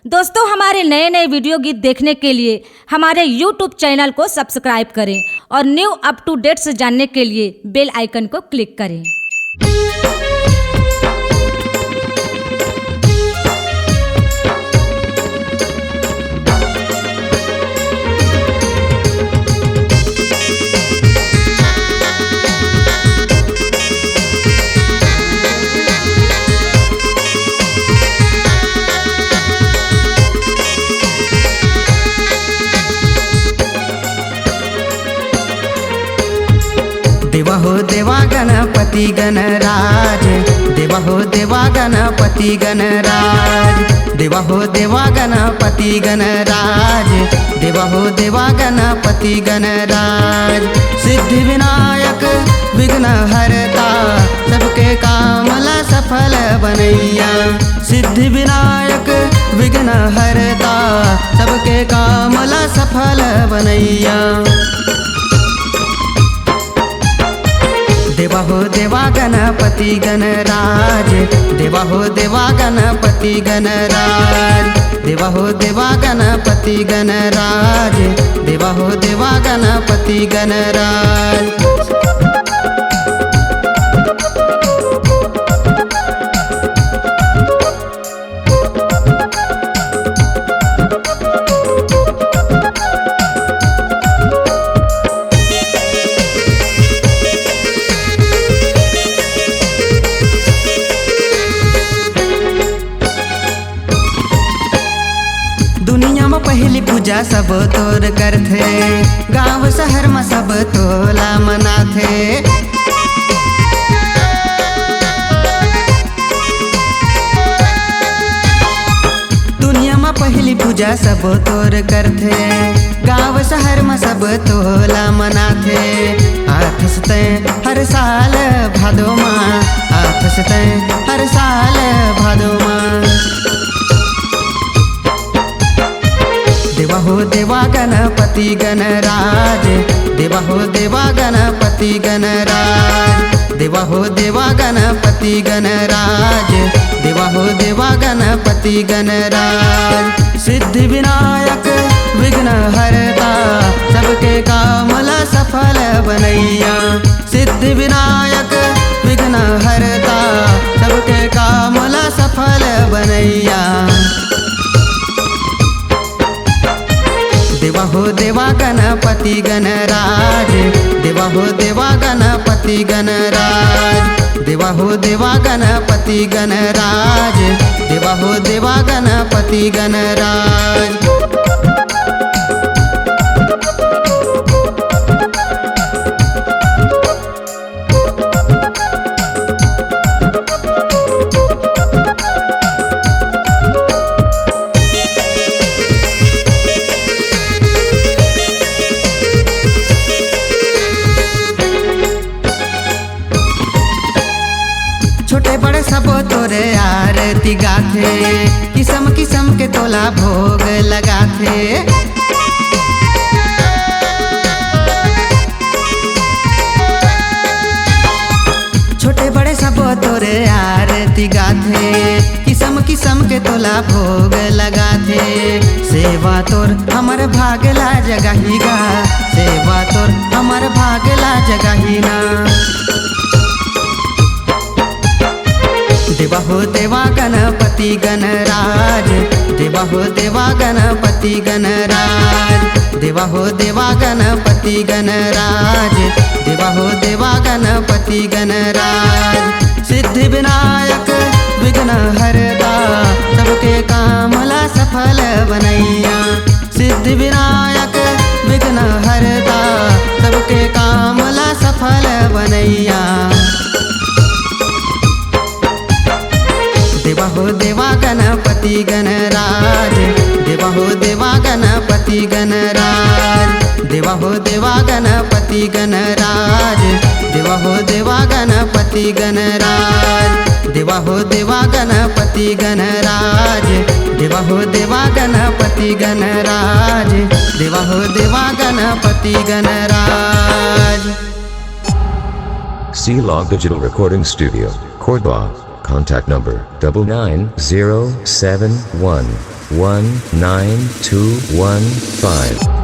दोस्तों, हमारे नए नए वीडियो गीत देखने के लिए हमारे YouTube चैनल को सब्सक्राइब करें और न्यू अप टू डेट्स जानने के लिए बेल आइकन को क्लिक करें। देवा हो देवा गणपति गणराज, देवा हो देवा गणपति गणराज, देवा हो देवा गणपति गणराज, देवा हो देवा गणपति गणराज। सिद्धि विनायक विघ्न हरता, सबके काम ला सफल बनैया। सिद्धि विनायक विघ्न हरता, सबके काम ला सफल बनैया। देवा हो देवा गणपति गणराज, देवा हो देवा गणपति गणराज, देवा हो देवा गणपति गणराज, देवा हो देवा गणपति गणराज। दुनिया में पहली पूजा सब तोर करथे, गांव शहर में सब तोला मनाथे। दुनिया में पहली पूजा सब तोर करथे, गांव शहर में सब तोला मनाथे। हाथ से हर साल भादो माँ, हाथ से हर साल भादो माँ। देवा हो देवा गणपति गणराज, देवा हो देवा गणपति गणराज, देवा हो देवा गणपति गणराज, देवा हो देवा गणपति गणराज। सिद्धि विनायक विघ्न हरता, सबके काम ला सफल बनैया। सिद्धि विनायक विघ्न हरता, सबके काम ला सफल बनैया। देवा हो देवा गणपति गणराज, देवा हो देवा गणपति गणराज, देवा हो देवा गणपति गणराज, देवा हो देवा गणपति गणराज। छोटे बड़े सब तोरे आरती गाथे, किस्म किस्म के तोला भोग लगाथे। छोटे बड़े सब तोरे आरती गाथे, किस्म किस्म के तोला भोग लगाथे। सेवा तोर हमर भागला जगहीगा, सेवा तोर हमर भागला जगहीना। देवा हो देवा गणपति गणराज, देवा हो देवा गणपति गणराज, देवा हो देवा गणपति गणराज, देवा हो देवा गणपति गणराज। सिद्धि विनायक विघ्न हरता, सबके काम ला सफल बनैया। सिद्धि विनायक विघ्न हरता, सबके काम ला सफल बनैया। देवा हो देवा गणपति गणराज, देवा हो देवा गणपति गणराज, देवा हो देवा गणपति गणराज, देवा हो देवा गणपति गणराज, देवा हो देवा गणपति गणराज, देवा हो देवा गणपति गणराज, देवा हो देवा गणपति गणराज। C-Log Digital Recording Studio, Cordoba, Contact number 9907119215.